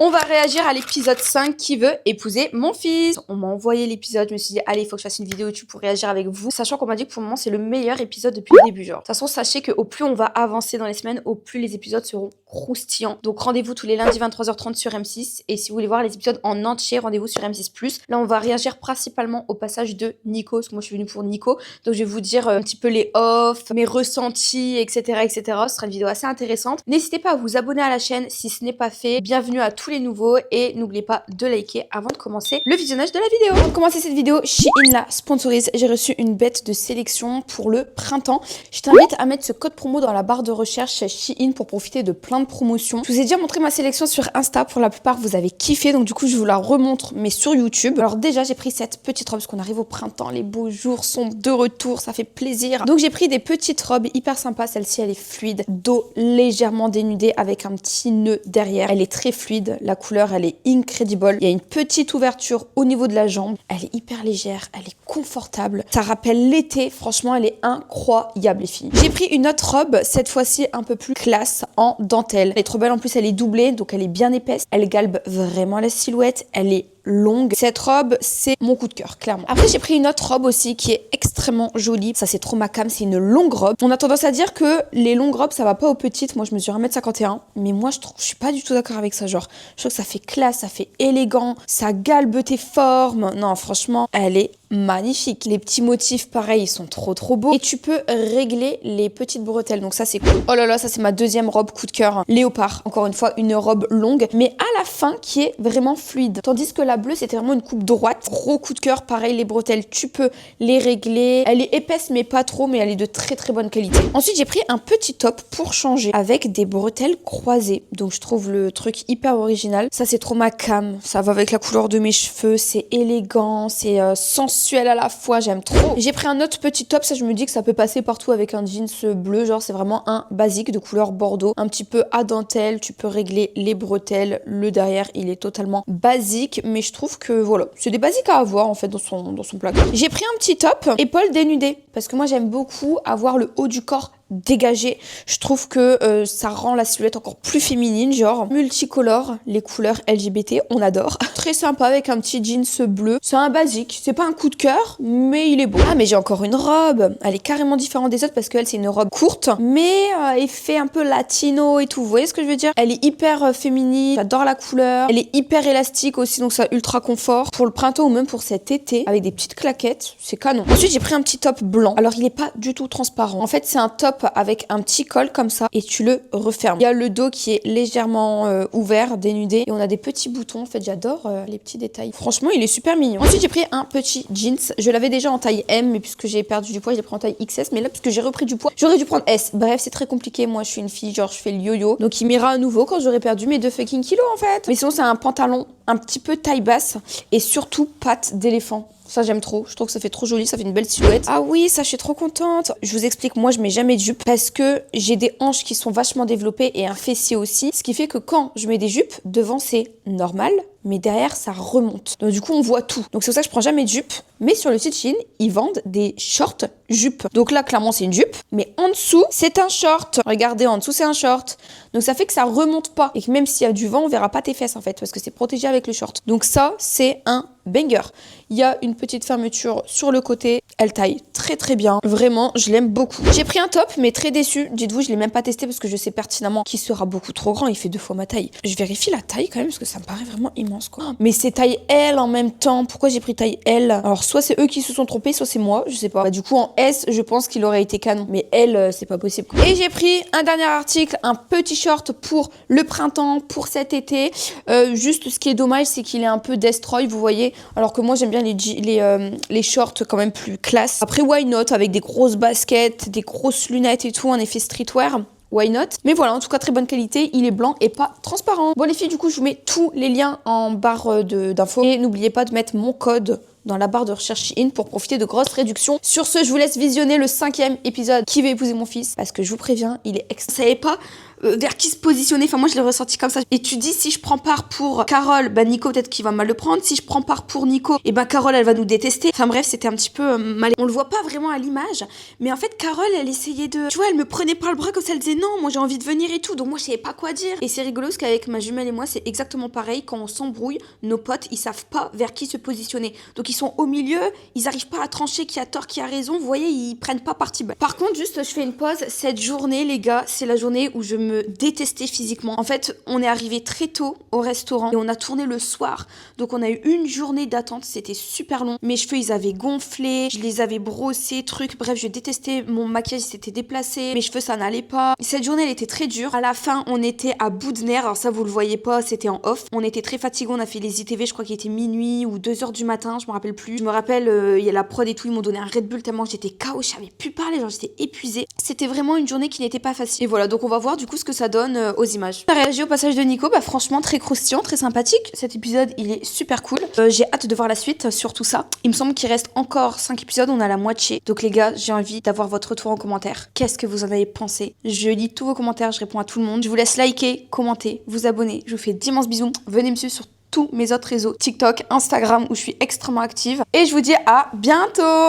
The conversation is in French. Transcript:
On va réagir à l'épisode 5 qui veut épouser mon fils. On m'a envoyé l'épisode, je me suis dit allez, il faut que je fasse une vidéo YouTube pour réagir avec vous. Sachant qu'on m'a dit que pour le moment c'est le meilleur épisode depuis le début genre. De toute façon, sachez qu'au plus on va avancer dans les semaines, au plus les épisodes seront croustillants. Donc rendez-vous tous les lundis 23h30 sur M6. Et si vous voulez voir les épisodes en entier, rendez-vous sur M6+. Là on va réagir principalement au passage de Nico, parce que moi je suis venue pour Nico. Donc je vais vous dire un petit peu les offs, mes ressentis, etc. Ce sera une vidéo assez intéressante. N'hésitez pas à vous abonner à la chaîne si ce n'est pas fait. Bienvenue à tous les nouveaux et n'oubliez pas de liker avant de commencer le visionnage de la vidéo. Avant de commencer cette vidéo, Shein la sponsorise. J'ai reçu une bête de sélection pour le printemps. Je t'invite à mettre ce code promo dans la barre de recherche Shein pour profiter de plein de promotions. Je vous ai déjà montré ma sélection sur Insta. Pour la plupart, vous avez kiffé. Donc du coup, je vous la remontre, mais sur YouTube. Alors déjà, j'ai pris cette petite robe parce qu'on arrive au printemps. Les beaux jours sont de retour. Ça fait plaisir. Donc j'ai pris des petites robes hyper sympas. Celle-ci, elle est fluide. Dos légèrement dénudé avec un petit nœud derrière. Elle est très fluide. La couleur, elle est incredible. Il y a une petite ouverture au niveau de la jambe. Elle est hyper légère, elle est confortable. Ça rappelle l'été. Franchement, elle est incroyable, les filles. J'ai pris une autre robe, cette fois-ci un peu plus classe, en dentelle. Elle est trop belle. En plus, elle est doublée, donc elle est bien épaisse. Elle galbe vraiment la silhouette. Elle est longue. Cette robe, c'est mon coup de cœur, clairement. Après, j'ai pris une autre robe aussi qui est extrêmement jolie. Ça, c'est trop ma cam, c'est une longue robe. On a tendance à dire que les longues robes, ça va pas aux petites. Moi, je mesure 1m51. Mais moi, je suis pas du tout d'accord avec ça. Genre, je trouve que ça fait classe, ça fait élégant, ça galbe tes formes. Non, franchement, elle est magnifique. Les petits motifs, pareil, ils sont trop beaux. Et tu peux régler les petites bretelles. Donc ça, c'est cool. Oh là là, ça, c'est ma deuxième robe coup de cœur. Léopard. Encore une fois, une robe longue, mais à la fin, qui est vraiment fluide. Tandis que la bleue, c'était vraiment une coupe droite. Gros coup de cœur. Pareil, les bretelles, tu peux les régler. Elle est épaisse, mais pas trop, mais elle est de très bonne qualité. Ensuite, j'ai pris un petit top pour changer avec des bretelles croisées. Donc, je trouve le truc hyper original. Ça, c'est trop ma cam. Ça va avec la couleur de mes cheveux. C'est élégant, c'est sensuel à la fois. J'aime trop. J'ai pris un autre petit top. Ça, je me dis que ça peut passer partout avec un jeans bleu. Genre, c'est vraiment un basique de couleur bordeaux. Un petit peu à dentelle. Tu peux régler les bretelles. Le derrière, il est totalement basique. Mais je trouve que, voilà, c'est des basiques à avoir, en fait, dans son placard. J'ai pris un petit top, épaules dénudées. Parce que moi, j'aime beaucoup avoir le haut du corps dégagé. Je trouve que ça rend la silhouette encore plus féminine, genre multicolore, les couleurs LGBT, on adore. Très sympa avec un petit jeans bleu. C'est un basique, c'est pas un coup de cœur, mais il est beau. Ah, mais j'ai encore une robe. Elle est carrément différente des autres parce qu'elle, c'est une robe courte, mais effet un peu latino et tout. Vous voyez ce que je veux dire? Elle est hyper féminine, j'adore la couleur. Elle est hyper élastique aussi, donc ça ultra confort. Pour le printemps ou même pour cet été, avec des petites claquettes, c'est canon. Ensuite, j'ai pris un petit top blanc. Alors, il est pas du tout transparent. En fait, c'est un top avec un petit col comme ça et tu le refermes. Il y a le dos qui est légèrement ouvert, dénudé et on a des petits boutons. En fait, j'adore les petits détails. Franchement, il est super mignon. Ensuite, j'ai pris un petit jeans. Je l'avais déjà en taille M, mais puisque j'ai perdu du poids, je l'ai pris en taille XS. Mais là, puisque j'ai repris du poids, j'aurais dû prendre S. Bref, c'est très compliqué. Moi, je suis une fille, genre, je fais le yo-yo. Donc, il m'ira à nouveau quand j'aurai perdu mes 2 fucking kilos, en fait. Mais sinon, c'est un pantalon un petit peu taille basse et surtout pattes d'éléphant. Ça, j'aime trop. Je trouve que ça fait trop joli. Ça fait une belle silhouette. Ah oui, ça, je suis trop contente. Je vous explique, moi, je mets jamais de jupe parce que j'ai des hanches qui sont vachement développées et un fessier aussi. Ce qui fait que quand je mets des jupes, devant, c'est normal. Mais derrière, ça remonte. Donc, du coup, on voit tout. Donc, c'est pour ça que je prends jamais de jupe. Mais sur le site Shein, ils vendent des shorts jupes. Donc là, clairement, c'est une jupe. Mais en dessous, c'est un short. Regardez, en dessous, c'est un short. Donc, ça fait que ça remonte pas. Et que même s'il y a du vent, on verra pas tes fesses, en fait. Parce que c'est protégé avec le short. Donc, ça, c'est un banger. Il y a une petite fermeture sur le côté. Elle taille très bien. Vraiment, je l'aime beaucoup. J'ai pris un top, mais très déçu. Dites-vous, je l'ai même pas testé parce que je sais pertinemment qu'il sera beaucoup trop grand. Il fait 2 fois ma taille. Je vérifie la taille quand même parce que ça me paraît vraiment immense, quoi. Mais c'est taille L en même temps. Pourquoi j'ai pris taille L? Alors, soit c'est eux qui se sont trompés, soit c'est moi. Je sais pas. Bah, du coup, en S, je pense qu'il aurait été canon. Mais L, c'est pas possible, quoi. Et j'ai pris un dernier article, un petit short pour le printemps, pour cet été. Juste, ce qui est dommage, c'est qu'il est un peu destroy, vous voyez. Alors que moi, j'aime bien les shorts quand même plus classe. Après, why not? Avec des grosses baskets, des grosses lunettes et tout, un effet streetwear. Why not? Mais voilà, en tout cas, très bonne qualité. Il est blanc et pas transparent. Bon, les filles, du coup, je vous mets tous les liens en barre d'infos. Et n'oubliez pas de mettre mon code dans la barre de recherche Shein pour profiter de grosses réductions. Sur ce, je vous laisse visionner le 5e épisode Qui veut épouser mon fils? Parce que je vous préviens, il est excellent. Vous savez pas vers qui se positionner. Enfin, moi, je l'ai ressenti comme ça. Et tu dis, si je prends part pour Carole, bah Nico, peut-être qu'il va mal le prendre. Si je prends part pour Nico, et ben Carole, elle va nous détester. Enfin bref, c'était un petit peu mal. On le voit pas vraiment à l'image, mais en fait, Carole, elle essayait de... Tu vois, elle me prenait par le bras comme ça, elle disait non, moi j'ai envie de venir et tout. Donc moi, je savais pas quoi dire. Et c'est rigolo parce qu'avec ma jumelle et moi, c'est exactement pareil. Quand on s'embrouille, nos potes, ils savent pas vers qui se positionner. Donc ils sont au milieu, ils arrivent pas à trancher qui a tort, qui a raison. Vous voyez, ils prennent pas parti. Par contre, juste, je fais une pause. Cette journée, les gars, c'est la journée où je me détestais physiquement. En fait, on est arrivé très tôt au restaurant et on a tourné le soir. Donc on a eu une journée d'attente, c'était super long. Mes cheveux, ils avaient gonflé, je les avais brossés, trucs. Bref, je détestais, mon maquillage s'était déplacé, mes cheveux, ça n'allait pas. Cette journée, elle était très dure. À la fin, on était à bout de nerfs. Alors ça, vous le voyez pas, c'était en off. On était très fatigués, on a fait les ITV, je crois qu'il était minuit ou 2h du matin, je me rappelle plus. Je me rappelle, il y a la prod et tout, ils m'ont donné un Red Bull tellement que j'étais KO, je savais plus parler, genre j'étais épuisée. C'était vraiment une journée qui n'était pas facile. Et voilà, donc on va voir du coup ce que ça donne aux images. On a réagi au passage de Nico, bah franchement très croustillant, très sympathique. Cet épisode, il est super cool. J'ai hâte de voir la suite sur tout ça. Il me semble qu'il reste encore 5 épisodes, on a la moitié. Donc les gars, j'ai envie d'avoir votre retour en commentaire. Qu'est-ce que vous en avez pensé? Je lis tous vos commentaires, je réponds à tout le monde. Je vous laisse liker, commenter, vous abonner. Je vous fais d'immenses bisous. Venez me suivre sur tous mes autres réseaux, TikTok, Instagram, où je suis extrêmement active. Et je vous dis à bientôt!